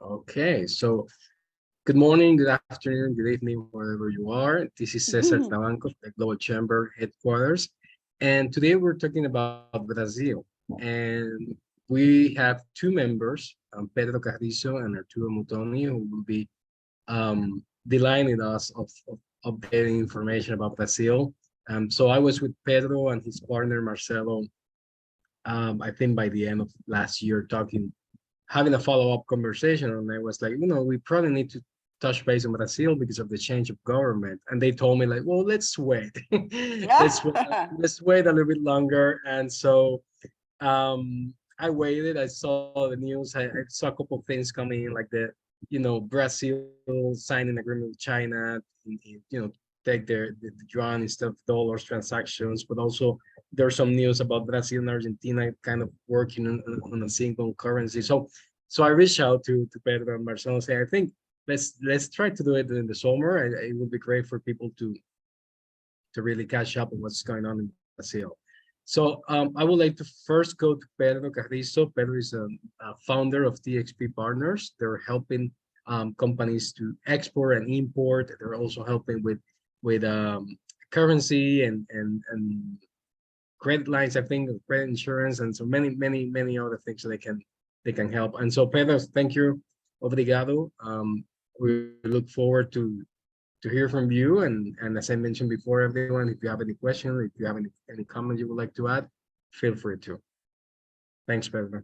Okay, so good morning, good afternoon, good evening, wherever you are. This is Cesar Tabanco, the Global Chamber headquarters. And today we're talking about Brazil. And we have two members, Pedro Carrizo and Arturo Mutoni, who will be delighting us of updating information about Brazil. So I was with Pedro and his partner Marcelo, I think by the end of last year, having a follow-up conversation, and I was like, we probably need to touch base on Brazil because of the change of government. And they told me like, well, let's wait. let's wait, let's wait a little bit longer. And so I waited. I saw the news. I saw a couple of things coming in, like Brazil signing agreement with China, take the yuan instead of dollars transactions, but also there's some news about Brazil and Argentina kind of working on a single currency. So I reached out to Pedro and Marcelo and say, I think let's try to do it in the summer. It would be great for people to really catch up on what's going on in Brazil. So I would like to first go to Pedro Carrizo. Pedro is a founder of TXP Partners. They're helping companies to export and import. They're also helping with currency and credit lines, I think, credit insurance, and so many other things that they can help. And so, Pedro, thank you, obrigado. We look forward to hear from you. And as I mentioned before, everyone, if you have any questions, if you have any comment you would like to add, feel free to. Thanks, Pedro.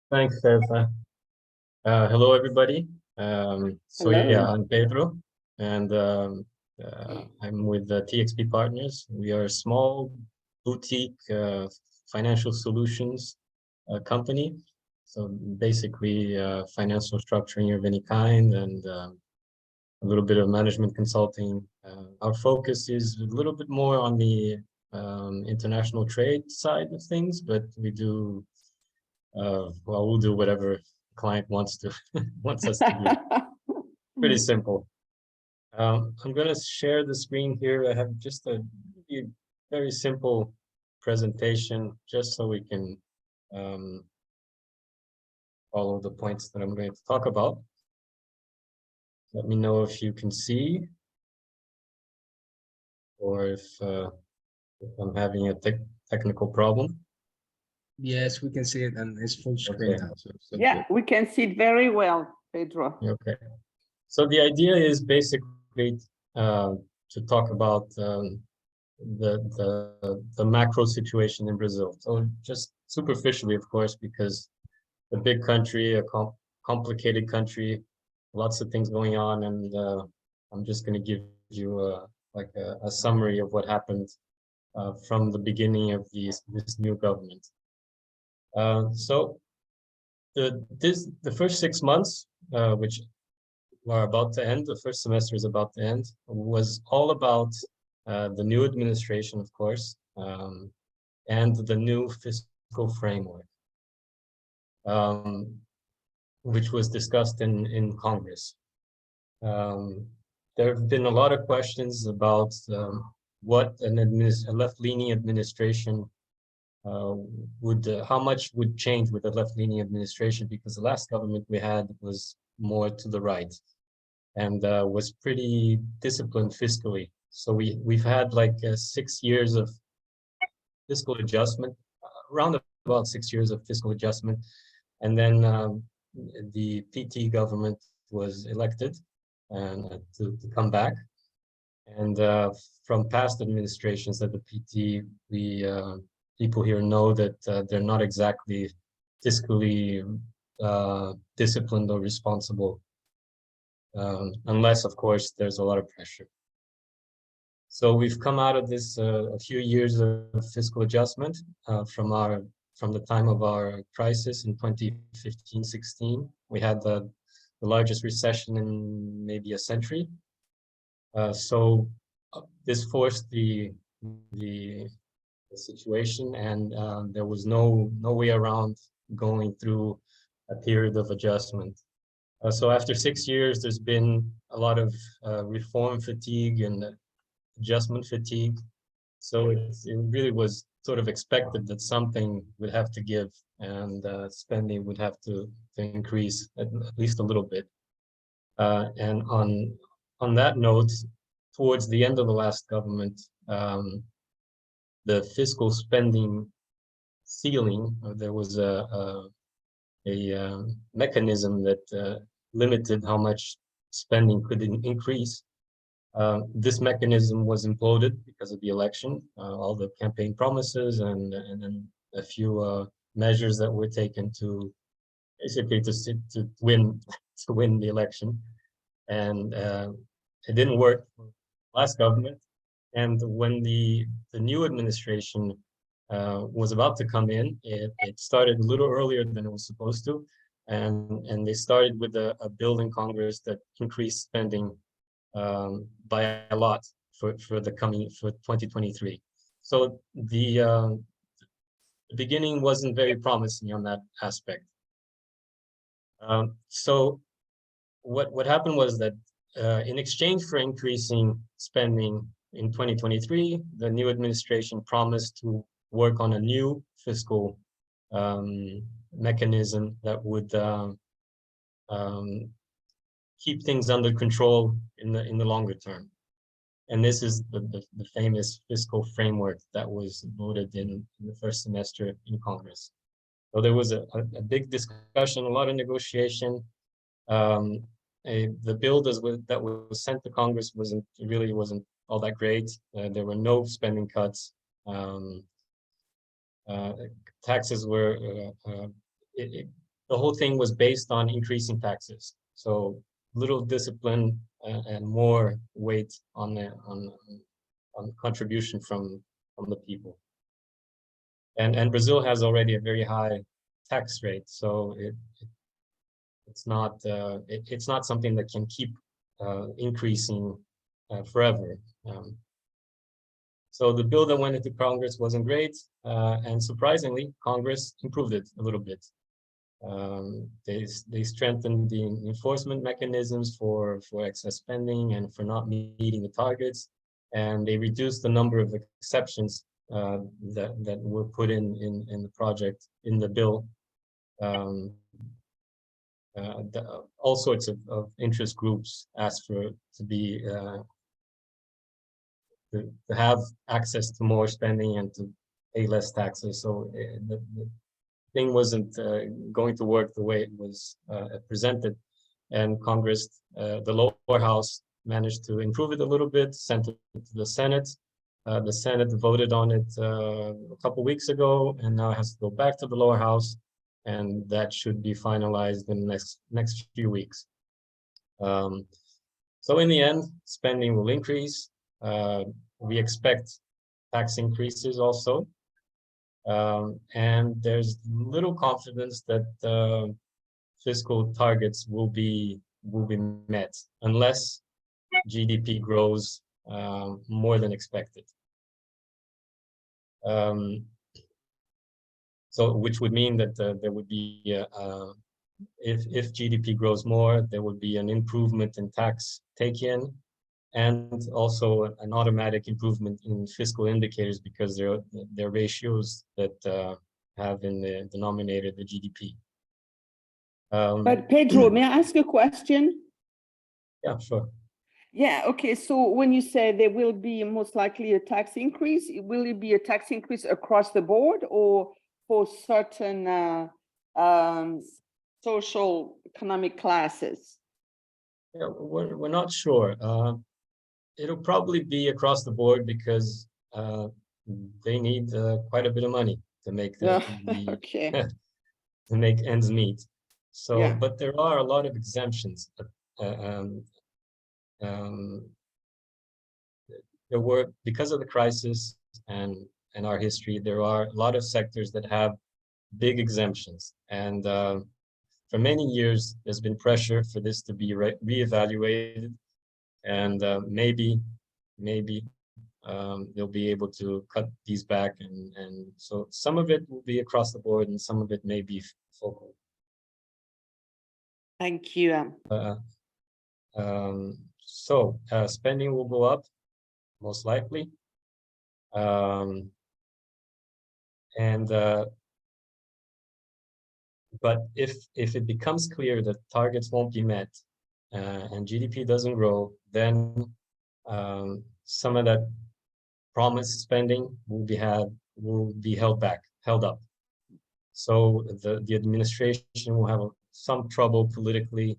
Thanks, Cesar. Hello, everybody. So yeah, Hello. I'm Pedro, and I'm with the TXP Partners. We are a small boutique financial solutions company. So basically, financial structuring of any kind and a little bit of management consulting. Our focus is a little bit more on the international trade side of things, but we do, well, we'll do whatever the client wants us to do. Pretty simple. I'm going to share the screen here. I have just a very simple presentation just so we can follow the points that I'm going to talk about. Let me know if you can see or if I'm having a technical problem. Yes, we can see it, and it's full screen now. So Yeah, good. we can see it very well, Pedro. Okay. So the idea is basically to talk about the macro situation in Brazil. So just superficially, of course, because a big country, a complicated country, lots of things going on, and I'm just going to give you a summary of what happened from the beginning of this new government. So the first 6 months, which are about to end, the first semester is about to end, was all about the new administration, of course, and the new fiscal framework, which was discussed in Congress. There have been a lot of questions about what a left-leaning administration how much would change with a left-leaning administration, because the last government we had was more to the right and was pretty disciplined fiscally. So we've had like 6 years of fiscal adjustment, around about 6 years of fiscal adjustment, and then the PT government was elected and to come back. And from past administrations at the PT, people here know that they're not exactly fiscally disciplined or responsible, unless, of course, there's a lot of pressure. So we've come out of this a few years of fiscal adjustment from the time of our crisis in 2015-16. We had the largest recession in maybe a century. So this forced the situation, and there was no way around going through a period of adjustment. So after 6 years, there's been a lot of reform fatigue and adjustment fatigue. So it really was sort of expected that something would have to give, and spending would have to increase at least a little bit. And on that note, towards the end of the last government, the fiscal spending ceiling, there was a mechanism that limited how much spending could increase. This mechanism was imploded because of the election, all the campaign promises, and then a few measures that were taken to basically to win to win the election, and it didn't work for the last government. And when the new administration was about to come in, it started a little earlier than it was supposed to, and they started with a bill in Congress that increased spending by a lot for 2023. So the beginning wasn't very promising on that aspect. So what happened was that in exchange for increasing spending in 2023, the new administration promised to work on a new fiscal mechanism that would keep things under control in the longer term. And this is the famous fiscal framework that was voted in the first semester in Congress. So there was a big discussion, a lot of negotiation. The bill that was sent to Congress wasn't all that great. There were no spending cuts. Taxes were the whole thing was based on increasing taxes. So little discipline and more weight on contribution from the people. And Brazil has already a very high tax rate, so it's not something that can keep increasing forever. So the bill that went into Congress wasn't great, and surprisingly, Congress improved it a little bit. They strengthened the enforcement mechanisms for excess spending and for not meeting the targets, and they reduced the number of exceptions that were put in the project, in the bill. All sorts of interest groups asked to have access to more spending and to pay less taxes. So the thing wasn't going to work the way it was presented. And Congress, the lower house, managed to improve it a little bit, sent it to the Senate. The Senate voted on it a couple weeks ago, and now it has to go back to the lower house, and that should be finalized in the next few weeks. So in the end, spending will increase. We expect tax increases also. And there's little confidence that fiscal targets will be met unless GDP grows more than expected. So which would mean that there would be, if GDP grows more, there would be an improvement in tax take-in, and also an automatic improvement in fiscal indicators because they're ratios that have in the denominator the GDP. But Pedro, may I ask a question? Yeah, sure. Yeah, okay. So when you say there will be most likely a tax increase, will it be a tax increase across the board or for certain social economic classes? Yeah, we're not sure. It'll probably be across the board because they need quite a bit of money to make okay. to make ends meet. So, Yeah. but there are a lot of exemptions. There were, because of the crisis and our history, there are a lot of sectors that have big exemptions, and for many years there's been pressure for this to be reevaluated, and maybe they'll be able to cut these back, and so some of it will be across the board and some of it may be focal. Thank you. So spending will go up, most likely. And but if it becomes clear that targets won't be met and GDP doesn't grow, then some of that promised spending will be held up. So the administration will have some trouble politically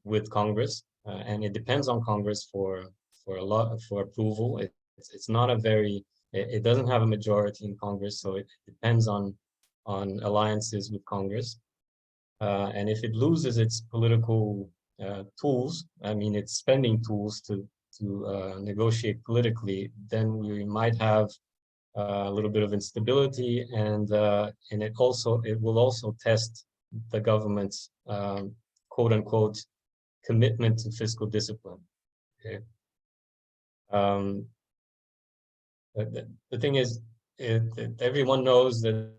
with Congress, and it depends on Congress for approval. It's not a very it doesn't have a majority in Congress, so it depends on alliances with Congress. And if it loses its political tools, I mean its spending tools to negotiate politically, then we might have a little bit of instability, and it will also test the government's quote unquote commitment to fiscal discipline. Okay. The thing is, everyone knows that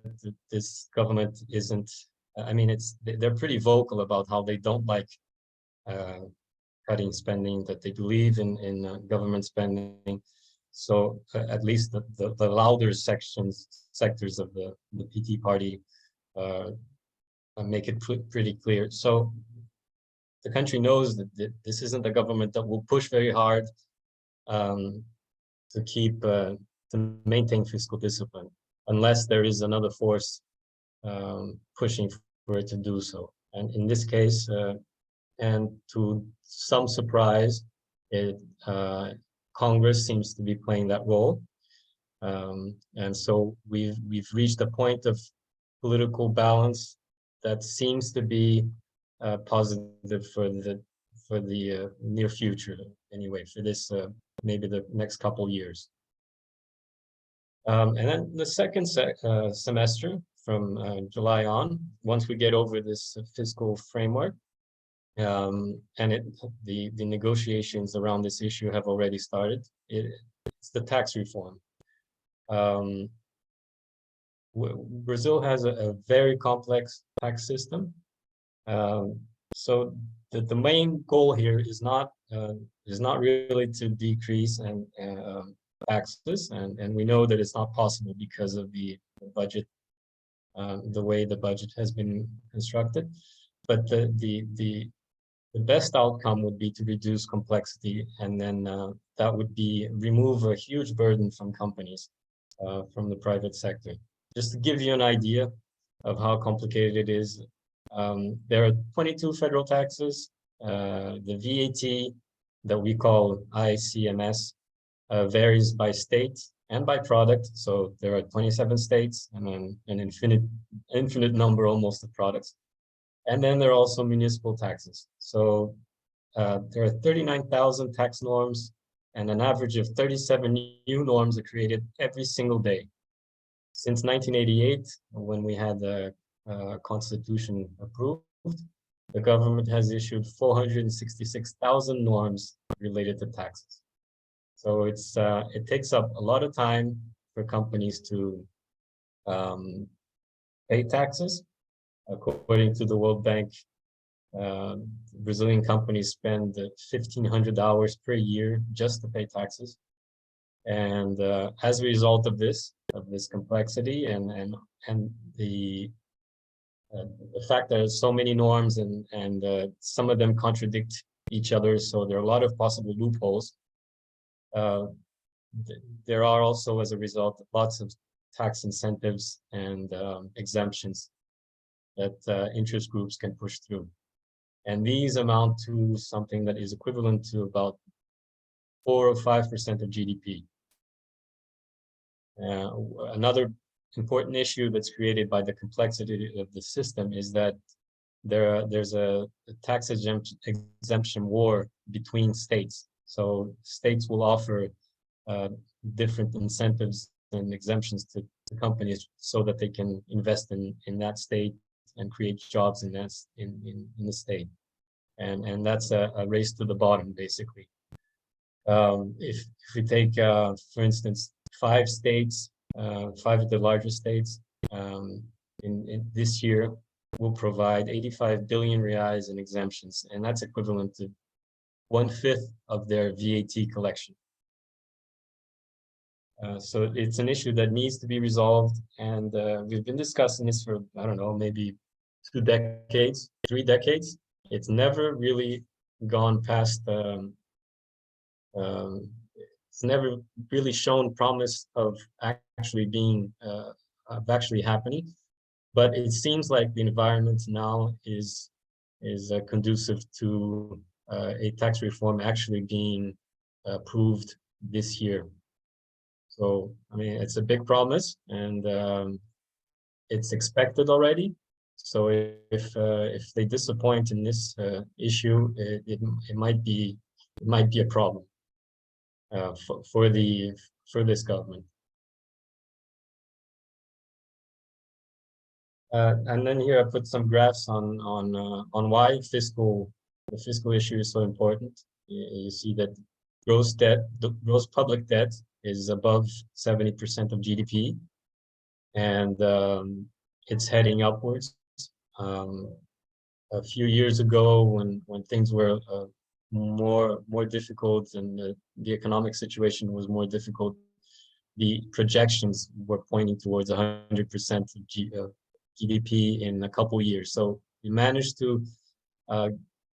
this government isn't. I mean, they're pretty vocal about how they don't like cutting spending, that they believe in government spending. So at least the louder sectors of the PT party make it pretty clear. So the country knows that this isn't a government that will push very hard to maintain fiscal discipline, unless there is another force pushing for it to do so. And in this case, and to some surprise, Congress seems to be playing that role. And so we've reached a point of political balance that seems to be positive for the near future, anyway, for this maybe the next couple years. And then the second semester from July on, once we get over this fiscal framework, and the negotiations around this issue have already started. It's the tax reform. Brazil has a very complex tax system. So the main goal here is not really to decrease taxes, and we know that it's not possible because of the budget, the way the budget has been constructed. But the best outcome would be to reduce complexity, and then that would be remove a huge burden from companies, from the private sector. Just to give you an idea of how complicated it is, there are 22 federal taxes. The VAT that we call ICMS varies by state and by product. So there are 27 states and then an infinite number almost of products. And then there are also municipal taxes. So there are 39,000 tax norms, and an average of 37 new norms are created every single day. Since 1988, when we had the Constitution approved, the government has issued 466,000 norms related to taxes. So it takes up a lot of time for companies to pay taxes. According to the World Bank, Brazilian companies spend 1,500 hours per year just to pay taxes. And as a result of this complexity and the fact that there's so many norms and some of them contradict each other, so there are a lot of possible loopholes. There are also, as a result, lots of tax incentives and exemptions that interest groups can push through. And these amount to something that is equivalent to about 4 or 5% of GDP. Another important issue that's created by the complexity of the system is that there's a tax exemption war between states. So states will offer different incentives and exemptions to companies so that they can invest in that state and create jobs in the state. And that's a race to the bottom, basically. If we take, for instance, 5 states, 5 of the largest states, in this year will provide 85 billion reais in exemptions, and that's equivalent to 1/5 of their VAT collection. So it's an issue that needs to be resolved, and we've been discussing this for, I don't know, maybe 2 decades, 3 decades. It's never really gone past, it's never really shown promise of actually being, of actually happening. But it seems like the environment now is conducive to a tax reform actually being approved this year. So, I mean, it's a big promise, and it's expected already. So if they disappoint in this issue, it might be a problem for this government. And then here I put some graphs on why the fiscal issue is so important. You see that the gross public debt is above 70% of GDP, and it's heading upwards. A few years ago, when things were more difficult and the economic situation was more difficult, the projections were pointing towards 100% of GDP in a couple years. So we managed to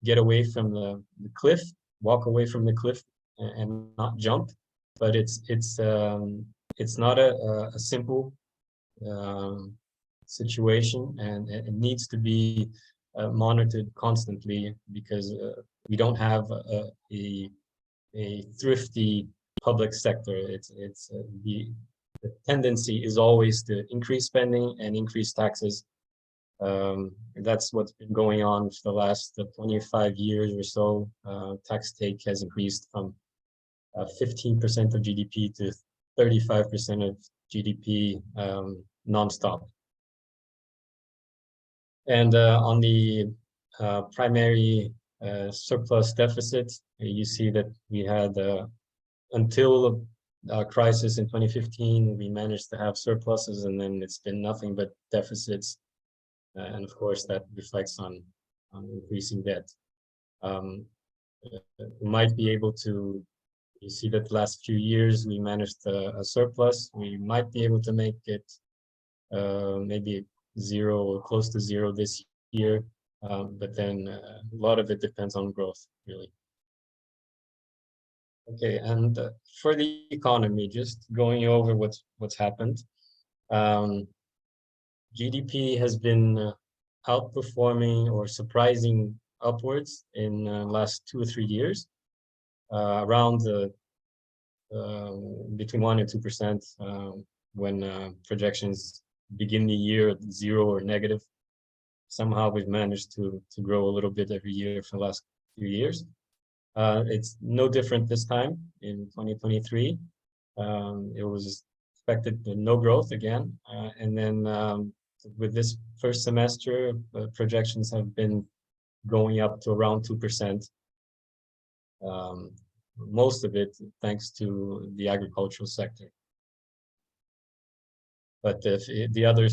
get away from the cliff, walk away from the cliff, and not jump. But it's not a simple situation, and it needs to be monitored constantly, because we don't have a thrifty public sector. The tendency is always to increase spending and increase taxes. That's what's been going on for the last 25 years or so. Tax take has increased from 15% of GDP to 35% of GDP nonstop. And on the primary surplus deficit, you see that we had until crisis in 2015, we managed to have surpluses, and then it's been nothing but deficits. And of course, that reflects on increasing debt. We might be able to, you see that the last few years we managed a surplus. We might be able to make it maybe zero or close to zero this year, but then a lot of it depends on growth, really. Okay, and for the economy, just going over what's happened. GDP has been outperforming or surprising upwards in the last 2 or 3 years, around between 1% and 2%, when projections begin the year at 0 or negative. Somehow we've managed to grow a little bit every year for the last few years. It's no different this time in 2023. It was expected no growth again, and then with this first semester, projections have been going up to around 2%. Most of it thanks to the agricultural sector. But if the other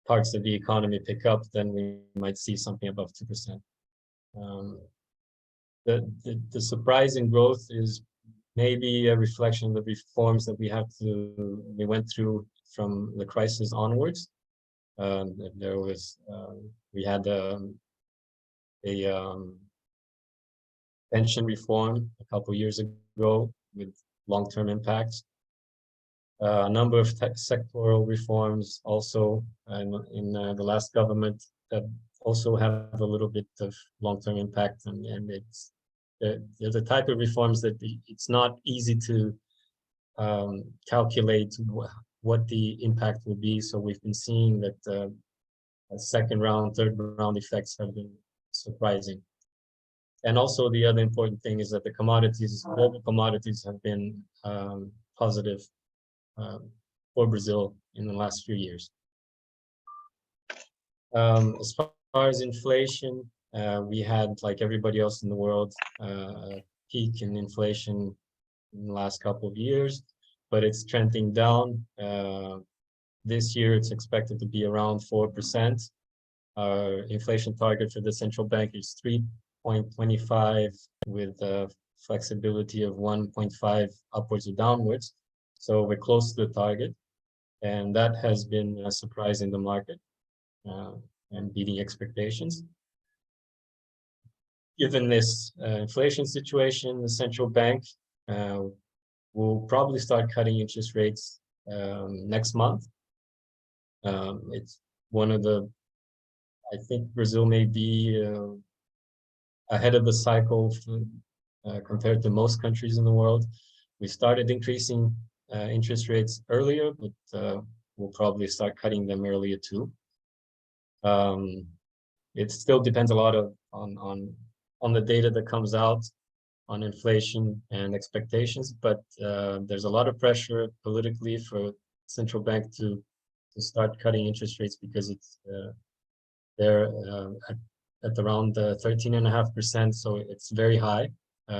parts of the economy pick up, then we might see something above 2%. The surprising growth is maybe a reflection of the reforms that we went through from the crisis onwards. We had a pension reform a couple years ago with long-term impacts. A number of sectoral reforms also in the last government that also have a little bit of long-term impact, and it's the type of reforms that it's not easy to calculate what the impact will be. So we've been seeing that second round, third round effects have been surprising. And also the other important thing is that the global commodities have been positive for Brazil in the last few years. As far as inflation, we had, like everybody else in the world, a peak in inflation in the last couple of years, but it's trending down. This year, it's expected to be around 4%. Our inflation target for the central bank is 3.25, with a flexibility of 1.5 upwards or downwards. So we're close to the target, and that has been surprising the market and beating expectations. Given this inflation situation, the central bank will probably start cutting interest rates next month. It's one of the, I think Brazil may be ahead of the cycle compared to most countries in the world. We started increasing interest rates earlier, but we'll probably start cutting them earlier too. It still depends a lot on the data that comes out on inflation and expectations, but there's a lot of pressure politically for central bank to start cutting interest rates because it's they're at around 13.5%, so it's very high.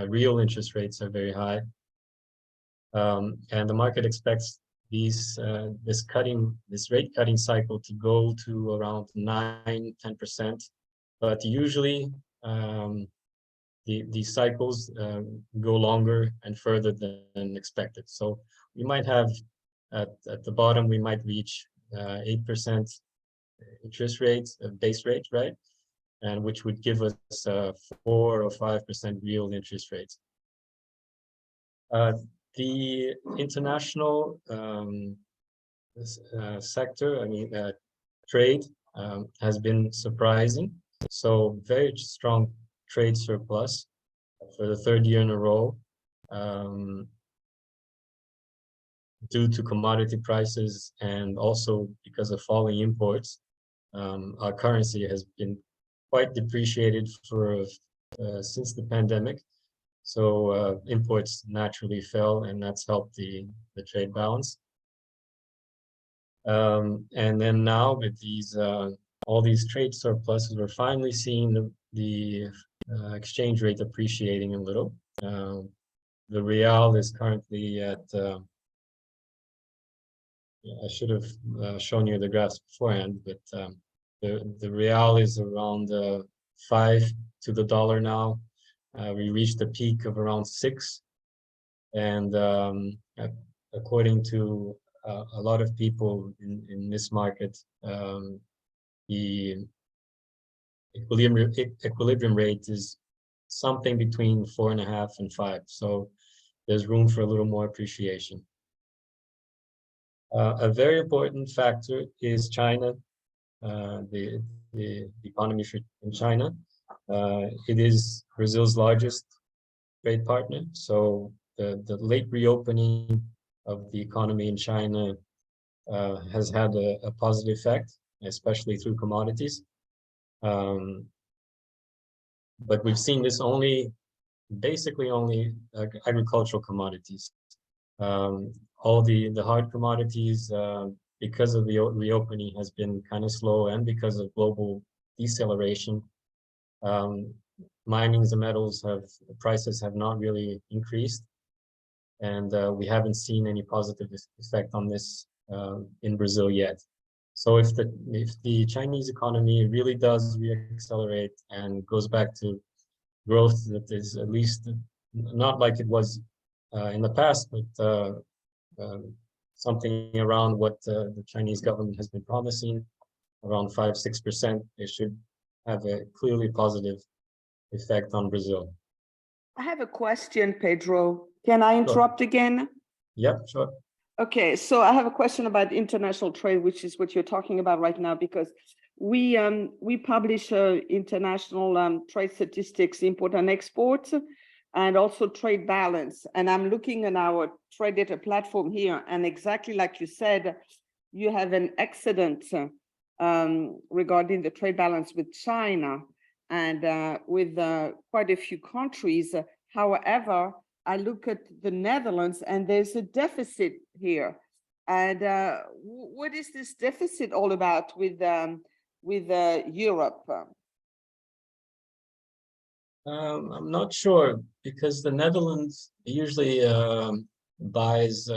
Real interest rates are very high, and the market expects this rate cutting cycle to go to around 9-10%, but usually these cycles go longer and further than expected. So we might have at the bottom we might reach 8% interest rates, base rate, right? And which would give us 4 or 5% real interest rates. The international sector, I mean, trade has been surprising. So very strong trade surplus for the third year in a row, due to commodity prices and also because of falling imports. Our currency has been quite depreciated for since the pandemic. So imports naturally fell, and that's helped the trade balance. And then now with these all these trade surpluses, we're finally seeing the exchange rate appreciating a little. The real is currently at I should have shown you the graphs beforehand, but the real is around 5 to the dollar now. We reached a peak of around 6, and according to a lot of people in this market, the equilibrium rate is something between 4.5 and 5. So there's room for a little more appreciation. A very important factor is China, the economy in China. It is Brazil's largest trade partner. So the late reopening of the economy in China has had a positive effect, especially through commodities. But we've seen this basically only agricultural commodities. All the hard commodities, because of the reopening, has been kind of slow, and because of global deceleration, minings and metals prices have not really increased, and we haven't seen any positive effect on this in Brazil yet. So if the Chinese economy really does reaccelerate and goes back to growth that is at least not like it was in the past, but something around what the Chinese government has been promising, around 5-6%, it should have a clearly positive effect on Brazil. I have a question, Pedro. Can I interrupt again? Yeah, sure. Okay, so I have a question about international trade, which is what you're talking about right now, because we publish international trade statistics, import and export, and also trade balance. And I'm looking at our trade data platform here, and exactly like you said, you have an excellent regarding the trade balance with China and with quite a few countries. However, I look at the Netherlands and there's a deficit here. And what is this deficit all about with Europe? I'm not sure, because the Netherlands usually buys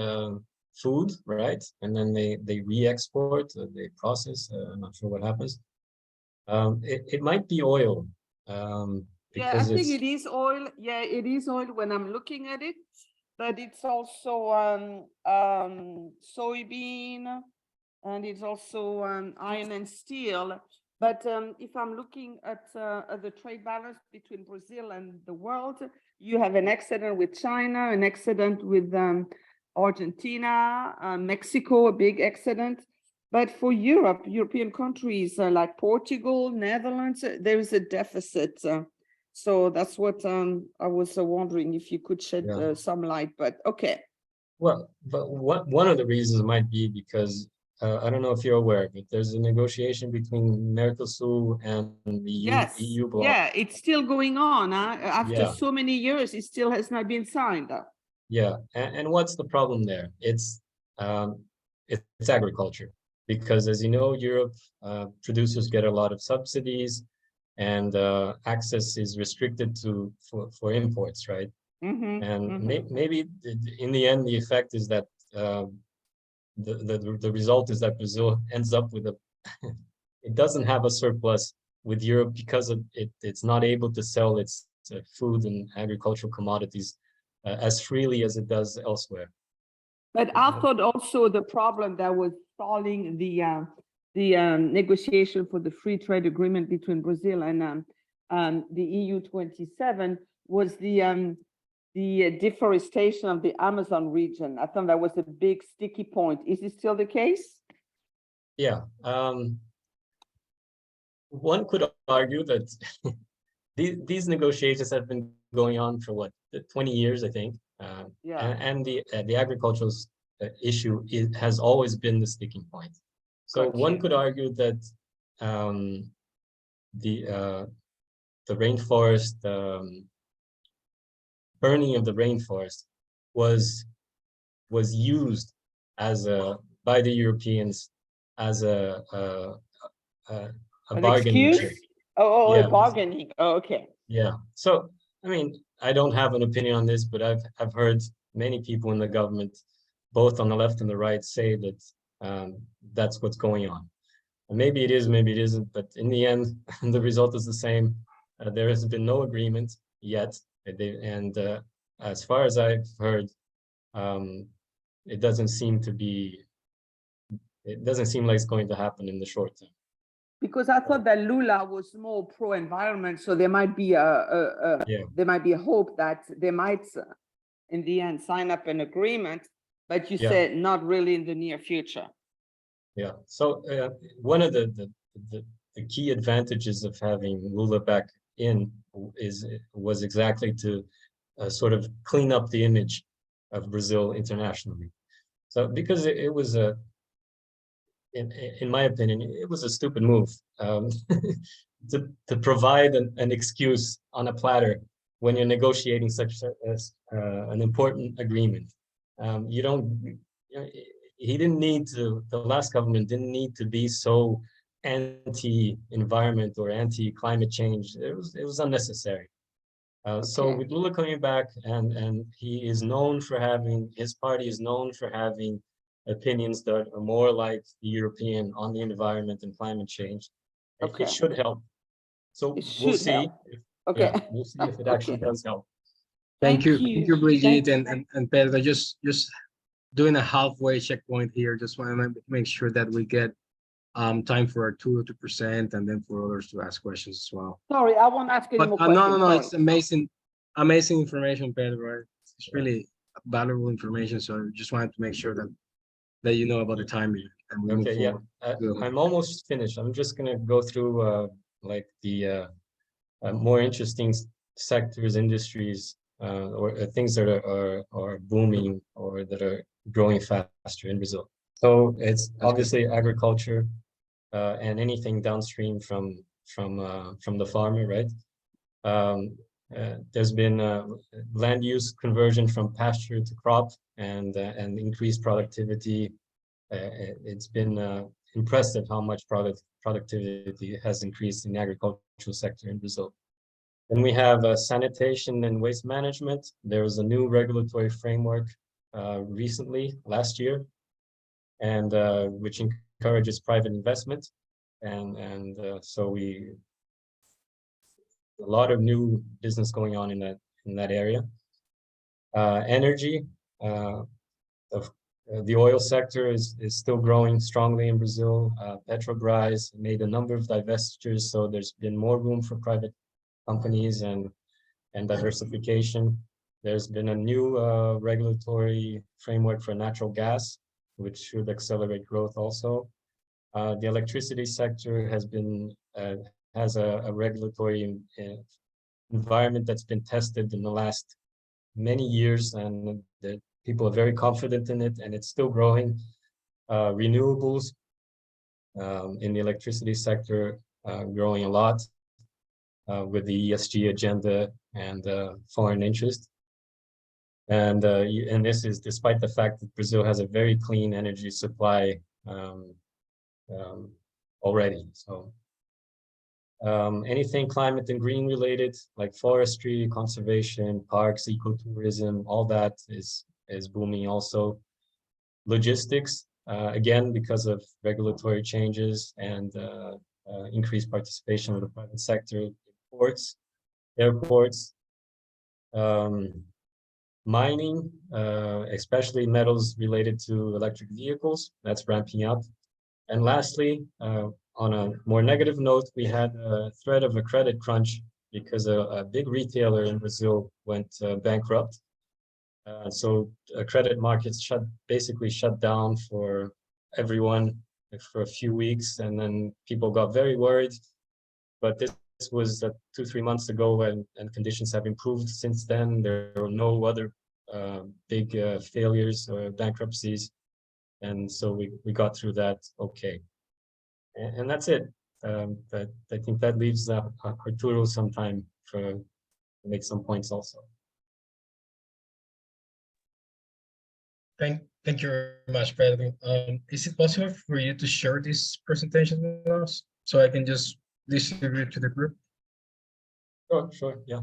food, right? And then they re-export, they process. I'm not sure what happens. It might be oil. Yeah, I think it is oil. Yeah, it is oil when I'm looking at it. but it's also soybean, and it's also iron and steel. But if I'm looking at the trade balance between Brazil and the world, you have an excedent with China, an excedent with Argentina, Mexico, a big excedent. But for Europe, European countries like Portugal, Netherlands, there is a deficit. So that's what I was wondering if you could shed some light, but okay. Well, but one of the reasons might be because I don't know if you're aware, but there's a negotiation between Mercosur and the Yes, EU bloc. yeah, it's still going on. After Yeah. so many years, it still has not been signed. Yeah, and what's the problem there? It's agriculture, because as you know, Europe producers get a lot of subsidies, and access is restricted to for imports, right? And maybe in the end, the effect is that the result is that Brazil ends up with a it doesn't have a surplus with Europe because of it's not able to sell its food and agricultural commodities as freely as it does elsewhere. But I thought also the problem that was stalling the negotiation for the free trade agreement between Brazil and the EU 27 was the deforestation of the Amazon region. I thought that was a big sticky point. Is it still the case? Yeah. One could argue that these negotiations have been going on for what, 20 years, I think. And the agricultural issue has always been the sticking point. So one could argue that the rainforest, burning of the rainforest was used as by the Europeans as a bargaining chip. Yeah, bargaining. Oh, okay. Yeah. So I mean, I don't have an opinion on this, but I've heard many people in the government, both on the left and the right, say that that's what's going on. And maybe it is, maybe it isn't, but in the end, the result is the same. There has been no agreement yet, and as far as I've heard, it doesn't seem like it's going to happen in the short term. Because I thought that Lula was more pro-environment, so there might be there might be a hope that they might, in the end, sign up an agreement. But you said not really in the near future. Yeah. So one of the key advantages of having Lula back in was exactly to sort of clean up the image of Brazil internationally. So because it was in my opinion, it was a stupid move to provide an excuse on a platter when you're negotiating such an important agreement. You don't. He didn't need to. The last government didn't need to be so anti-environment or anti-climate change. It was unnecessary. So with Lula coming back, and he is known for having, his party is known for having opinions that are more like the European on the environment and climate change. It should help. So we'll see. We'll see if it actually does help. Thank you, Brigitte and Pedro. Just doing a halfway checkpoint here. Just want to make sure that we get time for our 2%, and then for others to ask questions as well. Sorry, I won't ask any more questions. No, it's amazing information, Pedro. It's really valuable information. So I just wanted to make sure that you know about the timing. And we move forward. I'm almost finished. I'm just gonna go through like the more interesting sectors, industries, or things that are booming or that are growing faster in Brazil. So it's obviously agriculture and anything downstream from the farmer, right? There's been land use conversion from pasture to crop and increased productivity. It's been impressive how much productivity has increased in the agricultural sector in Brazil. Then we have sanitation and waste management. There was a new regulatory framework recently, last year, and which encourages private investment. And so a lot of new business going on in that area. Energy, the oil sector is still growing strongly in Brazil. Petrobras made a number of divestitures, so there's been more room for private companies and diversification. There's been a new regulatory framework for natural gas, which should accelerate growth also. The electricity sector has a regulatory environment that's been tested in the last many years, and the people are very confident in it, and it's still growing. Renewables in the electricity sector growing a lot with the ESG agenda and foreign interest. And this is despite the fact that Brazil has a very clean energy supply already. So anything climate and green related, like forestry, conservation, parks, ecotourism, all that is booming also. Logistics, again, because of regulatory changes and increased participation of the private sector, ports, airports, mining, especially metals related to electric vehicles, that's ramping up. And lastly, on a more negative note, we had a threat of a credit crunch because a big retailer in Brazil went bankrupt. So credit markets basically shut down for everyone for a few weeks, and then people got very worried. But this was 2-3 months ago, and conditions have improved since then. There were no other big failures or bankruptcies, and so we got through that okay. And that's it. But I think that leaves Arturo some time to make some points also. Thank you very much, Pedro. Is it possible for you to share this presentation with us so I can just distribute to the group? Sure, yeah.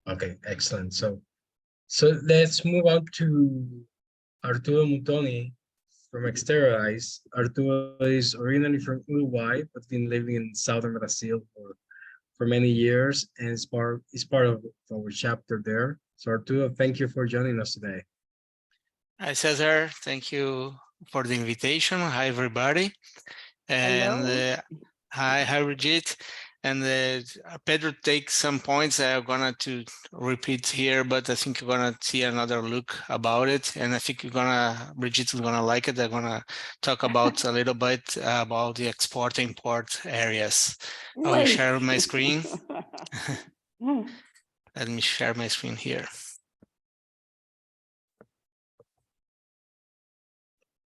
Okay, excellent. So let's move on to Arturo Mutoni from Exteriorize. Arturo is originally from Uruguay, but been living in southern Brazil for many years, and is part of our chapter there. So Arturo, thank you for joining us today. Hi, Cesar. Thank you for the invitation. Hi, everybody. And hi, Brigitte. And Pedro takes some points that I'm going to repeat here, but I think you're going to see another look about it. And I think Brigitte is going to like it. I'm going to talk about a little bit about the export-import areas. I will share my screen. Let me share my screen here.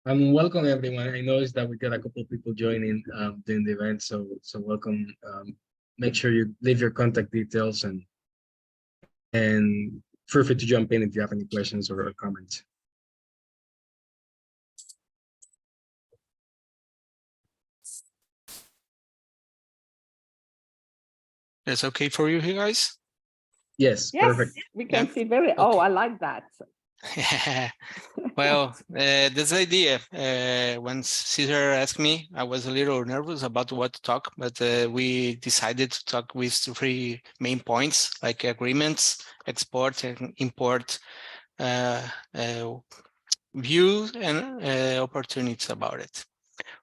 Welcome everyone. I noticed that we got a couple of people joining during the event, so welcome. Make sure you leave your contact details and feel free to jump in if you have any questions or comments. That's okay for you guys? Yes, perfect. We can see very. Okay. Oh, I like that. Well, this idea, when Cesar asked me, I was a little nervous about what to talk, but we decided to talk with 3 main points, like agreements, export and import views and opportunities about it.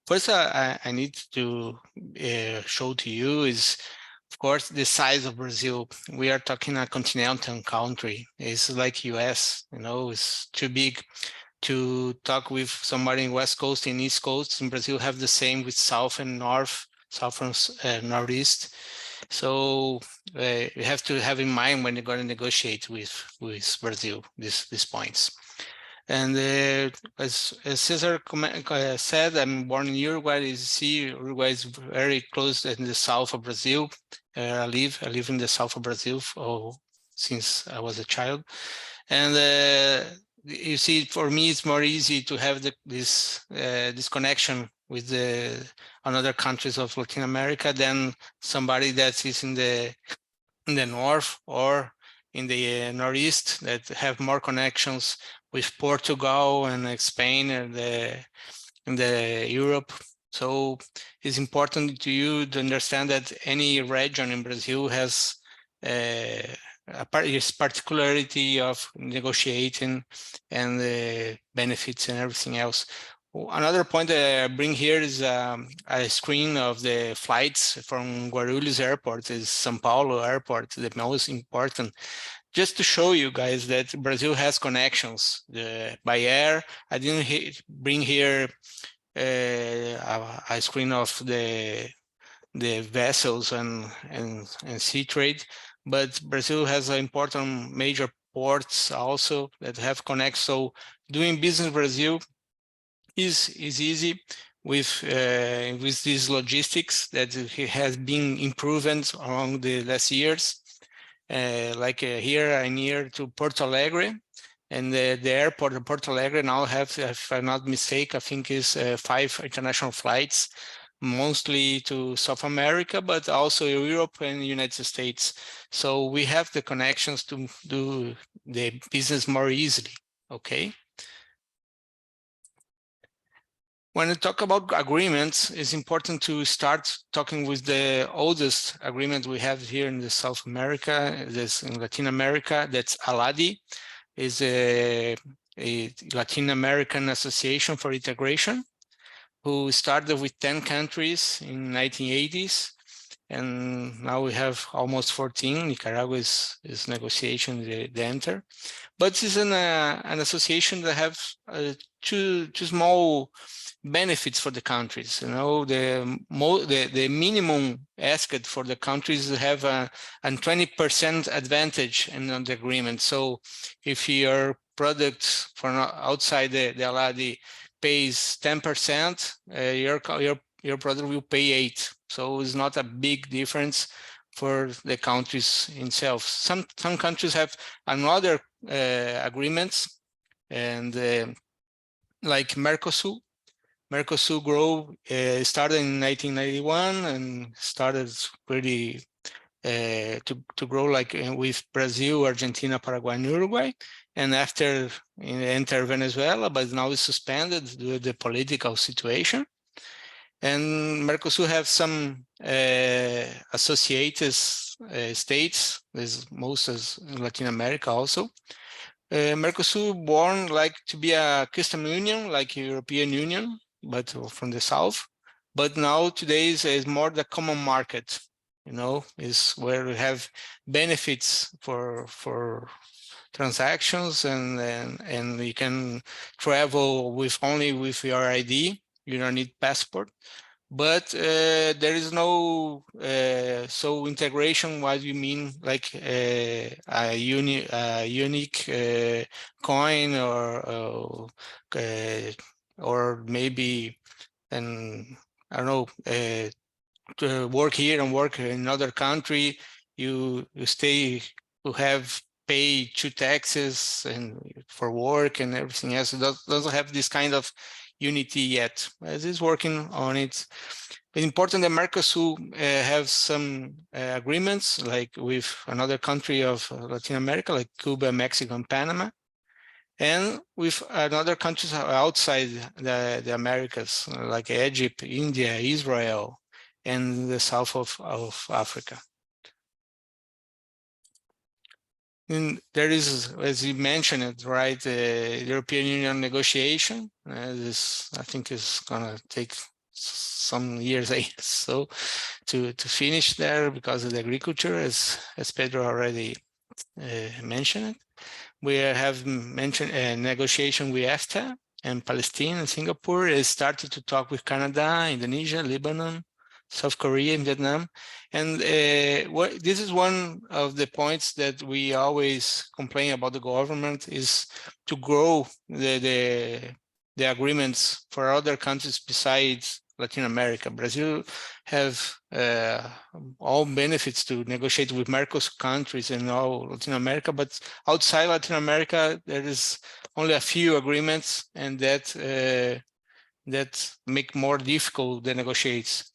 First, I need to show to you is, of course, the size of Brazil. We are talking a continental country. It's like US, it's too big to talk with somebody in West Coast and East Coast. In Brazil, have the same with South and North, South and Northeast. So you have to have in mind when you're going to negotiate with Brazil these points. And as Cesar said, I'm born in Uruguay. As you see, Uruguay is very close in the south of Brazil. I live in the south of Brazil since I was a child. And you see, for me, it's more easy to have this connection with the another countries of Latin America than somebody that is in the north or in the northeast that have more connections with Portugal and Spain and the Europe. So it's important to you to understand that any region in Brazil has its particularity of negotiating and the benefits and everything else. Another point that I bring here is a screen of the flights from Guarulhos Airport, is São Paulo Airport, the most important. Just to show you guys that Brazil has connections by air. I didn't bring here a screen of the vessels and sea trade, but Brazil has important major ports also that have connects. So doing business in Brazil is easy with these logistics that has been improved along the last years. Here I'm near to Porto Alegre, and the airport of Porto Alegre now have, if I'm not mistaken, I think is 5 international flights, mostly to South America, but also Europe and the United States. So we have the connections to do the business more easily, okay? When we talk about agreements, it's important to start talking with the oldest agreement we have here in the South America, this in Latin America, that's ALADI, is a Latin American Association for Integration, who started with 10 countries in 1980s. And now we have almost 14. Nicaragua is negotiation the enter. But it's an association that have two small benefits for the countries. You know, the minimum asked for the countries to have a 20% advantage in the agreement. So if your product from outside the ALADI pays 10%, your product will pay 8%. So it's not a big difference for the countries itself. Some countries have another agreements, and like Mercosur. Mercosur started in 1991 and started pretty to grow like with Brazil, Argentina, Paraguay, and Uruguay. And after enter Venezuela, but now it's suspended due to the political situation. And Mercosur have some associated states, there's most as Latin America also. Mercosur born like to be a custom union, like European Union, but from the south. But now today is more the common market, you know, is where we have benefits for transactions, and you can travel only with your ID. You don't need passport. But there is no so integration. What do you mean, like a unique coin or maybe I don't know, to work here and work in another country, you have pay 2 taxes and for work and everything else. It doesn't have this kind of unity yet, as is working on it. It's important that Mercosur have some agreements, like with another country of Latin America, like Cuba, Mexico, and Panama, and with other countries outside the Americas, like Egypt, India, Israel, and the south of Africa. And there is, as you mentioned it, right, the European Union negotiation. This, I think, is gonna take some years, so to finish there because of the agriculture, as Pedro already mentioned. We have mentioned a negotiation with EFTA, and Palestine and Singapore has started to talk with Canada, Indonesia, Lebanon, South Korea, and Vietnam. And this is one of the points that we always complain about the government, is to grow the agreements for other countries besides Latin America. Brazil have all benefits to negotiate with Mercosur countries and all Latin America, but outside Latin America, there is only a few agreements, and that make more difficult the negotiations.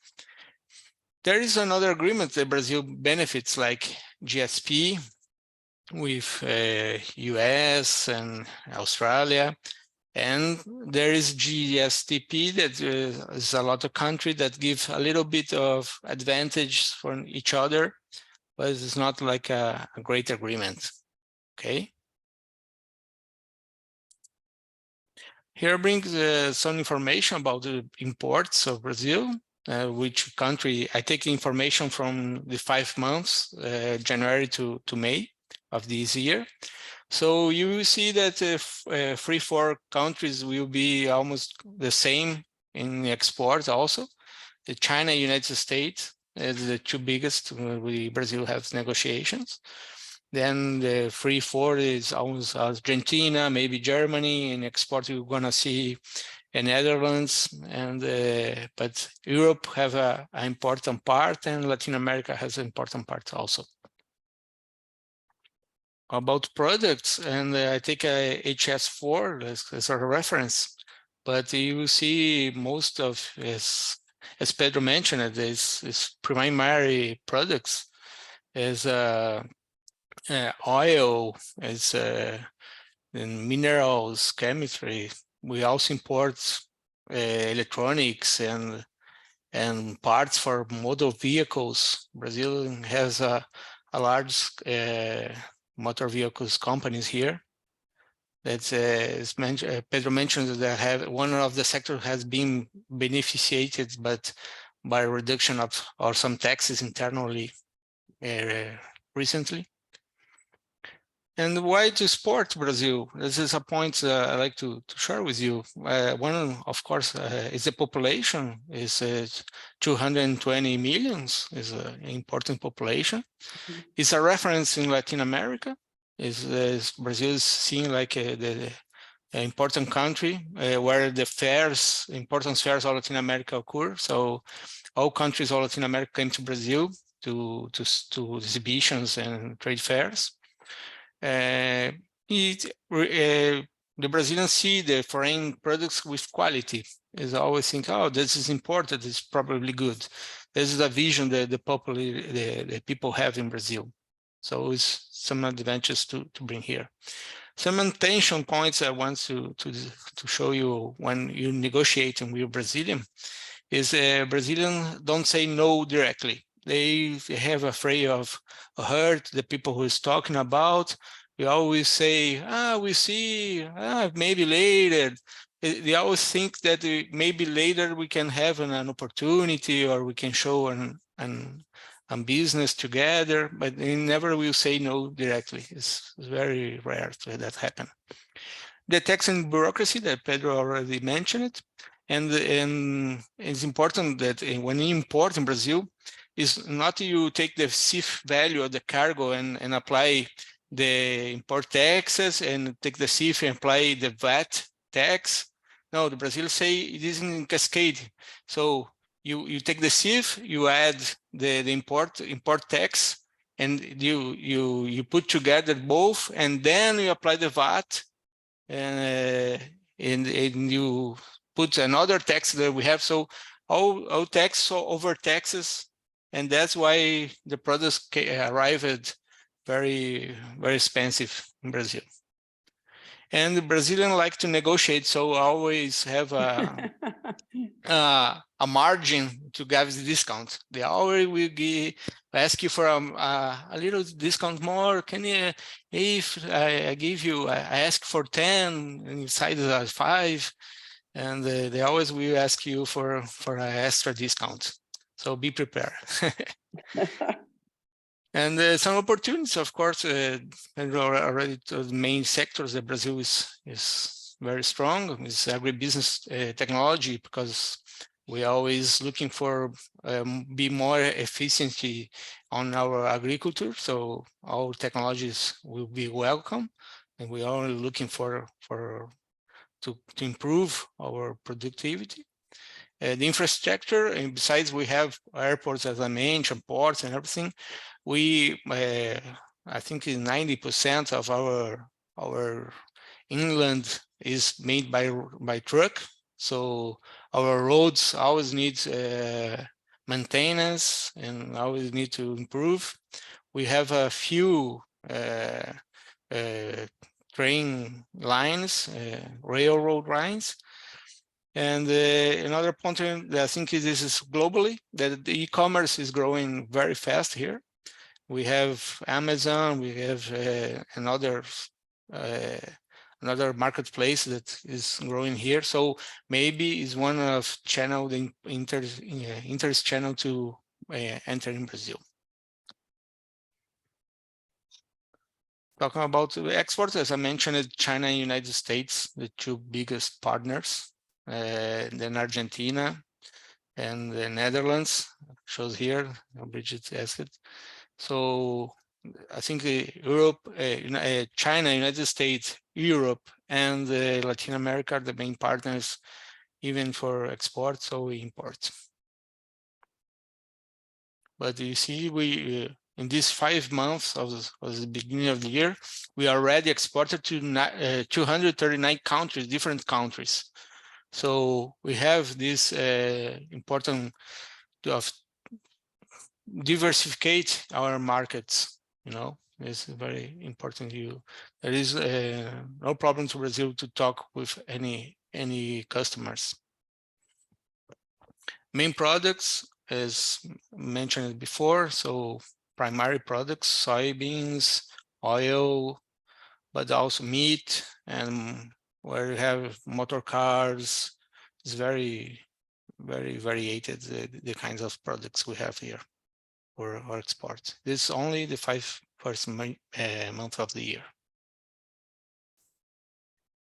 There is another agreement that Brazil benefits, like GSP with US and Australia. And there is GSTP, that is a lot of countries that give a little bit of advantage from each other. but it's not like a great agreement. Okay. Here brings some information about the imports of Brazil, which country, I take information from the 5 months, January to May of this year. So you will see that 3-4 countries will be almost the same in exports also. The China, United States is the 2 biggest, Brazil has negotiations. Then the 3-4 is almost Argentina, maybe Germany. In export, you're gonna see the Netherlands, and but Europe have an important part, and Latin America has an important part also. About products, and I take a HS4 as a reference, but you see most of, as Pedro mentioned, is primary products as oil, as minerals, chemistry. We also import electronics and parts for motor vehicles. Brazil has a large motor vehicles companies here. That's Pedro mentioned that one of the sectors has been beneficiated, but by reduction of or some taxes internally recently. And why to support Brazil? This is a point I like to share with you. One, of course, is the population. Is 220 millions. Is an important population. Mm-hmm. It's a reference in Latin America. Is Brazil is seen like the important country where the important fairs of Latin America occur. So all countries of Latin America came to Brazil to exhibitions and trade fairs. The Brazilians see the foreign products with quality. Is always think, oh, this is important, it's probably good. This is a vision that the people have in Brazil. So it's some advantages to bring here. Some attention points I want to show you when you're negotiating with Brazilian is Brazilians don't say no directly. They have afraid of hurt the people who is talking about. We always say, we see, maybe later. They always think that maybe later we can have an opportunity or we can show an business together, but they never will say no directly. It's very rare to have that happen. The tax and bureaucracy that Pedro already mentioned, and it's important that when you import in Brazil, is not you take the CIF value of the cargo and apply the import taxes and take the CIF and apply the VAT tax. No, the Brazil say it is in cascade. So you take the CIF, you add the import tax, and you put together both, and then you apply the VAT, and you put another tax that we have. So all tax over taxes, and that's why the products arrived very, very expensive in Brazil. And the Brazilians like to negotiate, so always have a margin to give the discount. They always will ask you for a little discount more. Can you, if I give you, I ask for 10 and inside the 5, and they always will ask you for an extra discount. So be prepared. And some opportunities, of course, already to the main sectors that Brazil is very strong. Is agribusiness technology, because we're always looking for be more efficiency on our agriculture. So all technologies will be welcome, and we are looking to improve our productivity. The infrastructure, and besides we have airports, as I mentioned, ports and everything. We, I think 90% of our inland is made by truck. So our roads always need maintenance and always need to improve. We have a few train lines, railroad lines. And another point that I think this is globally, that the e-commerce is growing very fast here. We have Amazon, we have another marketplace that is growing here. So maybe it's one of channel, the interest channel to enter in Brazil. Talking about exports, as I mentioned, China and United States, the two biggest partners, then Argentina and the Netherlands, shows here, Bridget asked it. So I think Europe, China, United States, Europe, and Latin America are the main partners, even for export, so we import. But you see, we in these 5 months of the beginning of the year, we already exported to 239 countries, different countries. So we have this important of diversificate our markets. You know, it's very important. There is no problem to Brazil to talk with any customers. Main products, as mentioned before, so primary products, soybeans, oil, but also meat, and where you have motor cars. It's very, very variated, the kinds of products we have here for our export. This is only the first month of the year.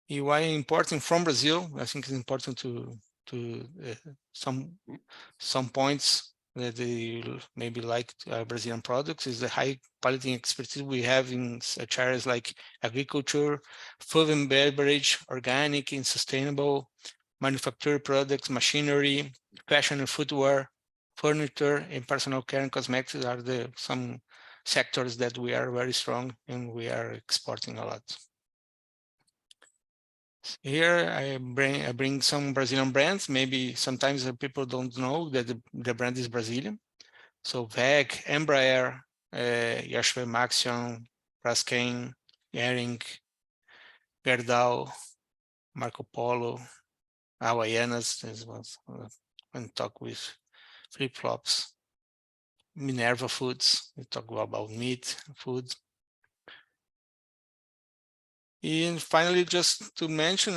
Why importing from Brazil? I think it's important to some points that they maybe like Brazilian products is the high quality expertise we have in such areas like agriculture, food and beverage, organic and sustainable, manufactured products, machinery, fashion and footwear, furniture, and personal care and cosmetics are some sectors that we are very strong and we are exporting a lot. Here I bring some Brazilian brands. Maybe sometimes people don't know that the brand is Brazilian. So WEG, Embraer, Yashua Maxion, Braskem, Hering, Gerdau, Marco Polo, Havaianas, as well, when talk with flip-flops, Minerva Foods, we talk about meat, food. And finally, just to mention,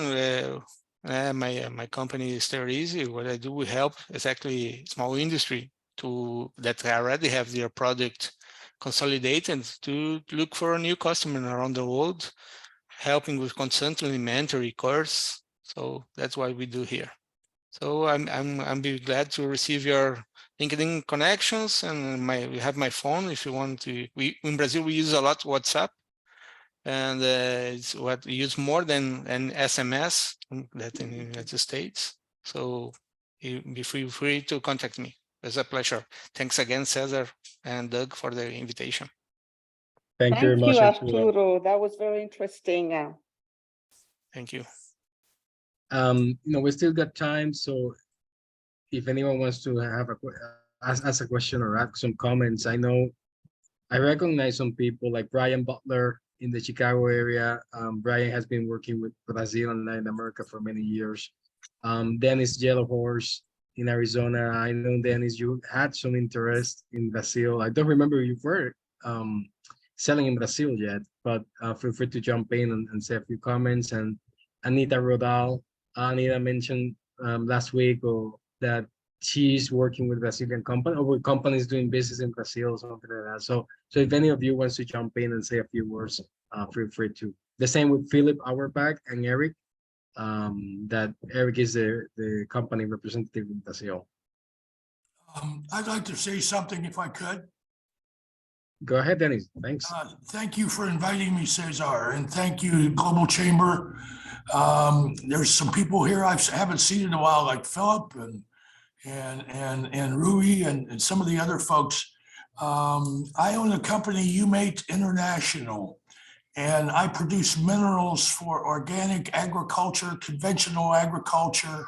my company is very easy. What I do, we help exactly small industry that already have their product consolidated to look for a new customer around the world, helping with consulting, inventory, course. So that's what we do here. So I'm be glad to receive your LinkedIn connections, and we have my phone if you want to. In Brazil we use a lot WhatsApp. And it's what we use more than an SMS that in the United States. So be free to contact me. It's a pleasure. Thanks again, Cesar and Doug, for the invitation. Thank you very much, Arturo. That was very interesting. Thank you. We still got time, so if anyone wants to have ask a question or ask some comments, I recognize some people like Brian Butler in the Chicago area. Brian has been working with Brazil and Latin America for many years. Dennis Yellow Horse in Arizona. I know, Dennis, you had some interest in Brazil. I don't remember you were selling in Brazil yet, but feel free to jump in and say a few comments. And Anita Rodal, Anita mentioned last week that she's working with Brazilian company or with companies doing business in Brazil or something like that. So if any of you wants to jump in and say a few words, feel free to. The same with Philip Auerbach and Eric. That Eric is the company representative in Brazil. I'd like to say something if I could. Go ahead, Dennis. Thanks. Thank you for inviting me, Cesar, and thank you, Global Chamber. There's some people here I haven't seen in a while, like Philip and Rui and some of the other folks. I own a company, Umate International, and I produce minerals for organic agriculture, conventional agriculture,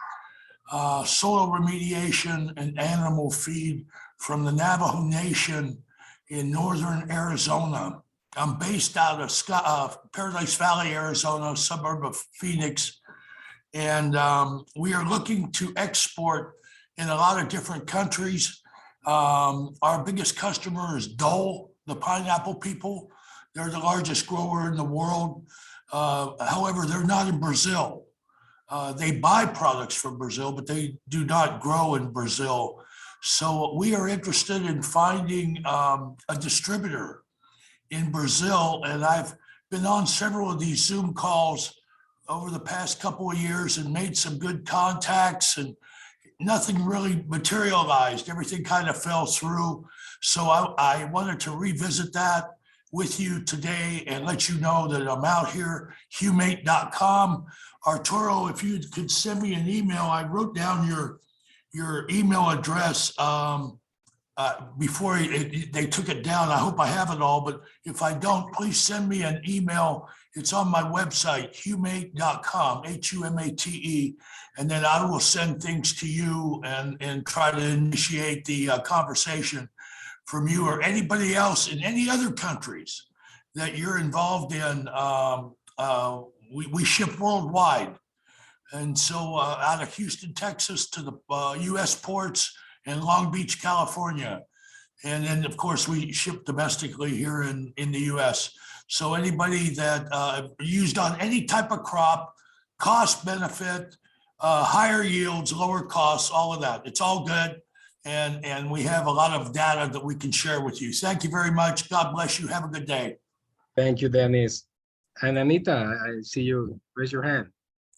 soil remediation, and animal feed from the Navajo Nation in northern Arizona. I'm based out of Paradise Valley, Arizona, a suburb of Phoenix, and we are looking to export in a lot of different countries. Our biggest customer is Dole, the pineapple people. They're the largest grower in the world. However, they're not in Brazil. They buy products from Brazil, but they do not grow in Brazil. So we are interested in finding a distributor in Brazil. And I've been on several of these Zoom calls over the past couple of years and made some good contacts, and nothing really materialized. Everything kind of fell through. So I wanted to revisit that with you today and let you know that I'm out here, humate.com. Arturo, if you could send me an email, I wrote down your email address before they took it down. I hope I have it all, but if I don't, please send me an email. It's on my website, humate.com, Humate, and then I will send things to you and try to initiate the conversation from you or anybody else in any other countries that you're involved in. We ship worldwide. And so out of Houston, Texas to the US ports and Long Beach, California. And then, of course, we ship domestically here in the US. So anybody that used on any type of crop, cost benefit, higher yields, lower costs, all of that, it's all good. And we have a lot of data that we can share with you. Thank you very much. God bless you. Have a good day. Thank you, Dennis. And Anita, I see you. Raise your hand.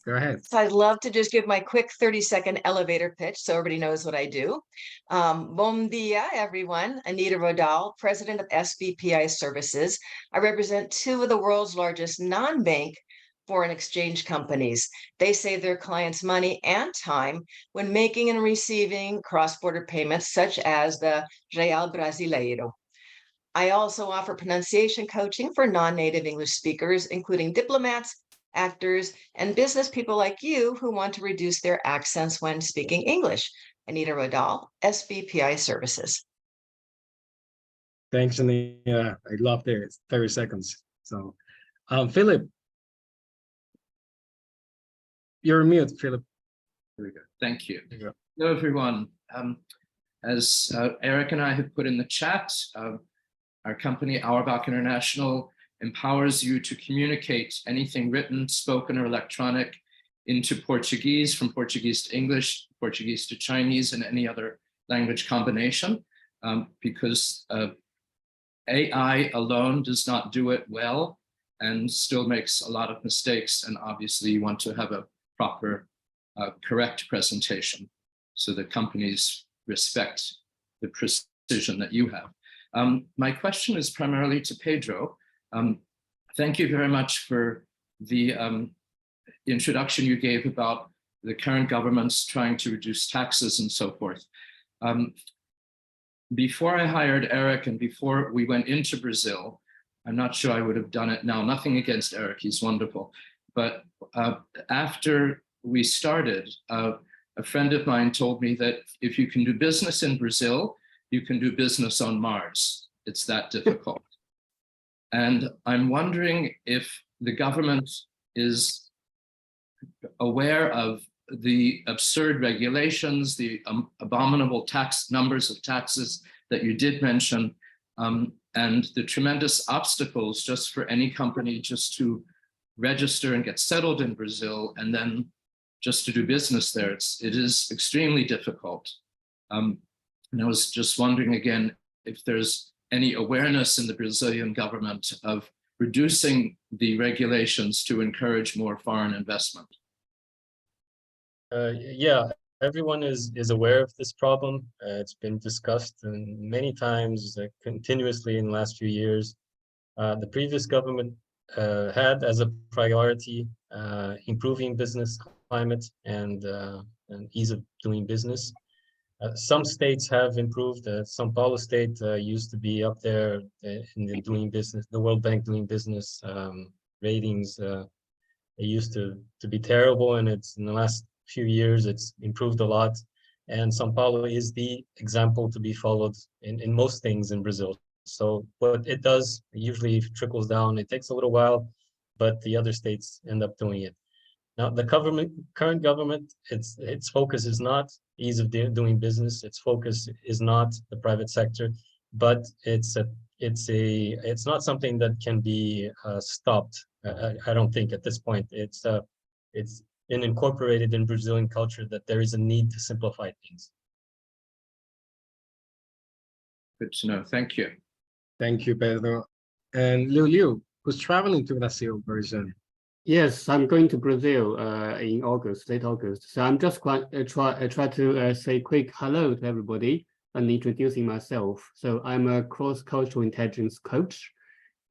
Go ahead. So I'd love to just give my quick 30-second elevator pitch so everybody knows what I do. Bom dia, everyone. Anita Rodal, president of SBPI Services. I represent two of the world's largest non-bank foreign exchange companies. They save their clients money and time when making and receiving cross-border payments, such as the Real Brasileiro. I also offer pronunciation coaching for non-native English speakers, including diplomats, actors, and business people like you who want to reduce their accents when speaking English. Anita Rodal, SBPI Services. Thanks, Anita. I love the 30 seconds. So, Philip, you're mute, Philip. There we go. Thank you. There you go. Hello, everyone. As Eric and I have put in the chat, our company, Auerbach International, empowers you to communicate anything written, spoken, or electronic into Portuguese, from Portuguese to English, Portuguese to Chinese, and any other language combination, because AI alone does not do it well and still makes a lot of mistakes. And obviously you want to have a proper, correct presentation so that companies respect the precision that you have. My question is primarily to Pedro. Thank you very much for the introduction you gave about the current government's trying to reduce taxes and so forth. Before I hired Eric and before we went into Brazil, I'm not sure I would have done it now. Nothing against Eric, he's wonderful. But after we started, a friend of mine told me that if you can do business in Brazil, you can do business on Mars. It's that difficult. And I'm wondering if the government is aware of the absurd regulations, the abominable numbers of taxes that you did mention, and the tremendous obstacles just for any company just to register and get settled in Brazil and then just to do business there. It is extremely difficult. And I was just wondering again, if there's any awareness in the Brazilian government of reducing the regulations to encourage more foreign investment. Yeah, everyone is aware of this problem. It's been discussed many times, continuously in the last few years. The previous government had as a priority improving business climate and ease of doing business. Some states have improved. São Paulo state used to be up there in the doing business, the World Bank doing business ratings. It used to be terrible, and it's in the last few years it's improved a lot. And São Paulo is the example to be followed in most things in Brazil. So what it does usually trickles down. It takes a little while, but the other states end up doing it. Now, the current government, its focus is not ease of doing business. Its focus is not the private sector, but it's it's not something that can be stopped. I don't think at this point. It's been incorporated in Brazilian culture that there is a need to simplify things. Good to know. Thank you. Thank you, Pedro. And Liu, who's traveling to Brazil very soon. Yes, I'm going to Brazil in August, late August. So I'm just try to say quick hello to everybody and introducing myself. So I'm a cross-cultural intelligence coach.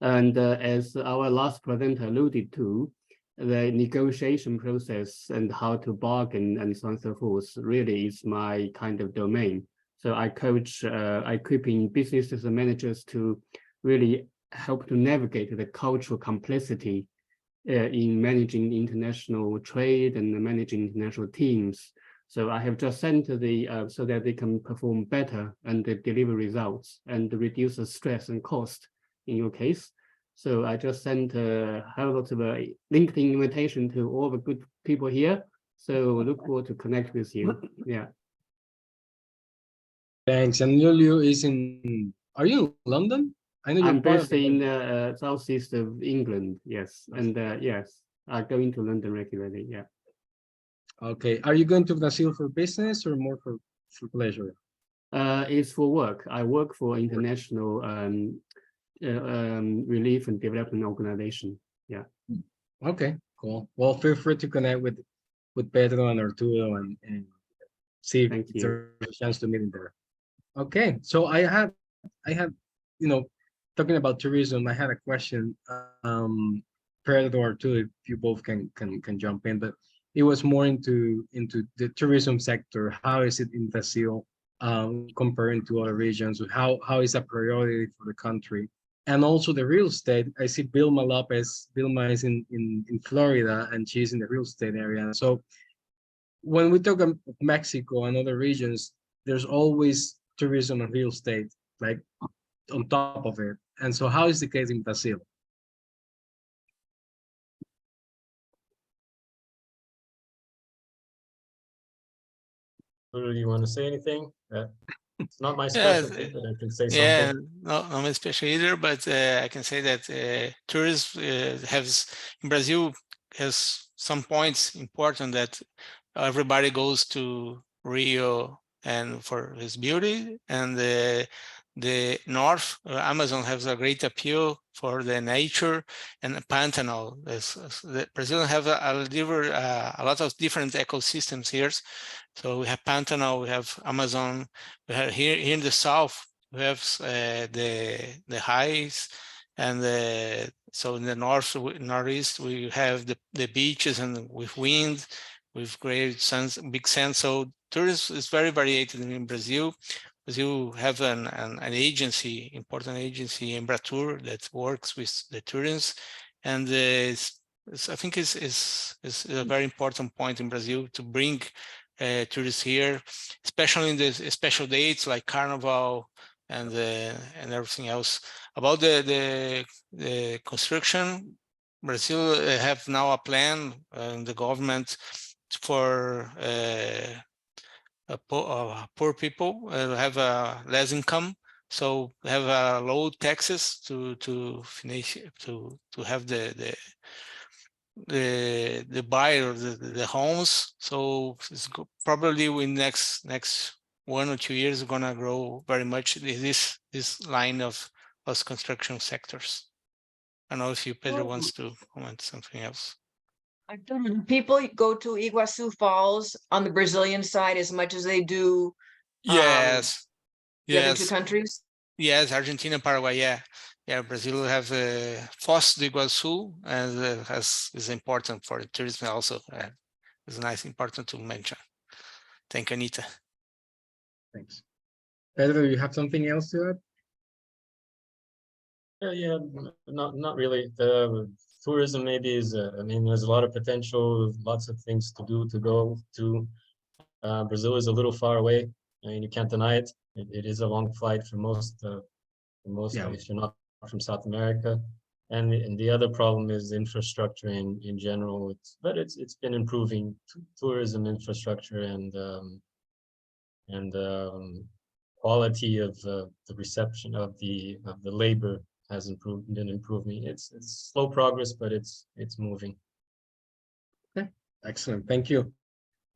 And as our last presenter alluded to, the negotiation process and how to bargain and so on and so forth really is my kind of domain. So I coach, equipping businesses and managers to really help to navigate the cultural complexity in managing international trade and managing international teams. So I have just sent the so that they can perform better and deliver results and reduce the stress and cost in your case. So I just sent a lot of a LinkedIn invitation to all the good people here. So look forward to connect with you. Yeah. Thanks. And Liu is in, are you in London? I know you're I'm part of based in southeast of England. Yes. And yes, I go into London regularly. Yeah. Okay. Are you going to Brazil for business or more for pleasure? It's for work. I work for international relief and development organization. Yeah. Okay, cool. Well, feel free to connect with Pedro and Arturo and see if Thank you. there's a chance to meet in there. Okay, so I had, you know, talking about tourism, I had a question. Pedro or Arturo, if you both can jump in, but it was more into the tourism sector. How is it in Brazil comparing to other regions? How is a priority for the country? And also the real estate. I see Vilma Lopez. Vilma is in Florida, and she's in the real estate area. So when we talk of Mexico and other regions, there's always tourism and real estate like on top of it. And so how is the case in Brazil? Do you want to say anything? It's not my Yeah, specialty, but I can say yeah, something. not my special either, but I can say that tourism has in Brazil has some points important that everybody goes to Rio and for its beauty, and the North Amazon has a great appeal for the nature, and the Pantanal. Brazil have a lot of different ecosystems here. So we have Pantanal, we have Amazon, we have here in the south, we have the highs, and so in the northeast we have the beaches and with wind, with great suns, big sand. So tourism is very varied in Brazil. Brazil have an agency, important agency, Embratur, that works with the tourism, and I think it's a very important point in Brazil to bring tourists here, especially in the special dates like Carnival and everything else. About the construction, Brazil have now a plan in the government for poor people have less income, so have low taxes to finish to have the buy of the homes. So it's probably in next 1 or 2 years gonna grow very much this line of construction sectors. I don't know if Pedro wants to comment something else. People go to Iguazu Falls on the Brazilian side as much as they do Yes, the other two yes, countries. yes. Argentina, Paraguay, yeah. Brazil have Foz do Iguaçu, and is important for tourism also. It's nice, important to mention. Thank you, Anita. Thanks. Pedro, you have something else to add? Yeah, not really. The tourism maybe is, I mean, there's a lot of potential, lots of things to do, to go to. Brazil is a little far away. I mean, you can't deny it. It is a long flight for most, Yeah. if you're not from South America. And the other problem is infrastructure in general. It's been improving tourism infrastructure and quality of the reception of the labor has been improving. It's slow progress, but it's moving. Okay, excellent. Thank you.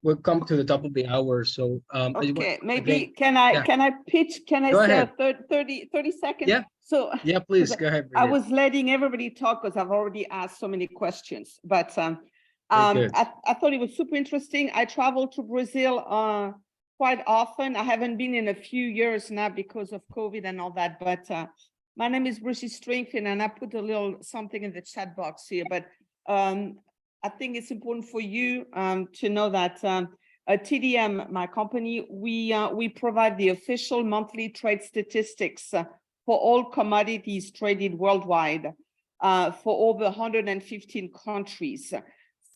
We'll come to the top of the hour. So Okay, maybe again, can I yeah. pitch? Can I Go say ahead. 30 seconds? Yeah. So Yeah, please go ahead. I Brigitte. was letting everybody talk because I've already asked so many questions, but Very good. I thought it was super interesting. I travel to Brazil quite often. I haven't been in a few years now because of COVID and all that, but my name is Brigitte Stringfield, and I put a little something in the chat box here, but I think it's important for you to know that TDM, my company, we provide the official monthly trade statistics for all commodities traded worldwide for over 115 countries.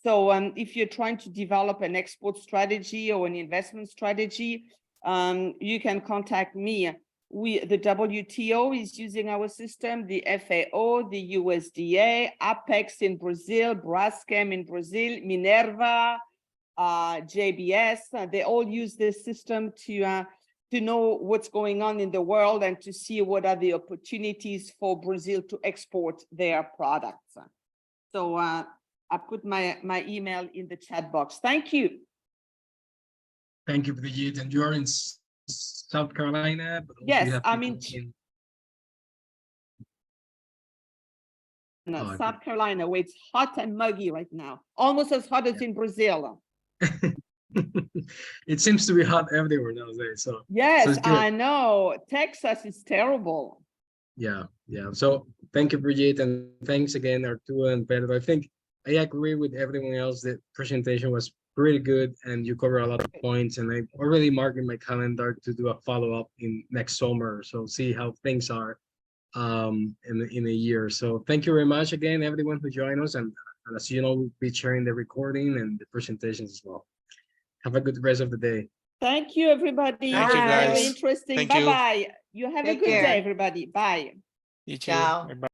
So if you're trying to develop an export strategy or an investment strategy, you can contact me. The WTO is using our system, the FAO, the USDA, Apex in Brazil, Braskem in Brazil, Minerva, JBS, they all use this system to know what's going on in the world and to see what are the opportunities for Brazil to export their products. So I put my email in the chat box. Thank you. Thank you, Brigitte. And you are in South Carolina, but also you Yes, have I'm people in Oh, South Carolina, where it's hot and muggy right now, almost as hot as in Brazil. It seems to be hot everywhere nowadays. So Yes, it's good. I know. Texas is terrible. Yeah. So thank you, Brigitte, and thanks again, Arturo and Pedro. I think I agree with everyone else. The presentation was pretty good, and you cover a lot of points. And I already marked in my calendar to do a follow-up in next summer. So see how things are in a year. So thank you very much again, everyone who joined us. And as you know, we'll be sharing the recording and the presentations as well. Have a good rest of the day. Thank you, everybody. Thank you, Very guys. interesting. Thank you. Bye-bye. You have a Take good care. day, everybody. Bye. You too. Ciao. Bye-bye.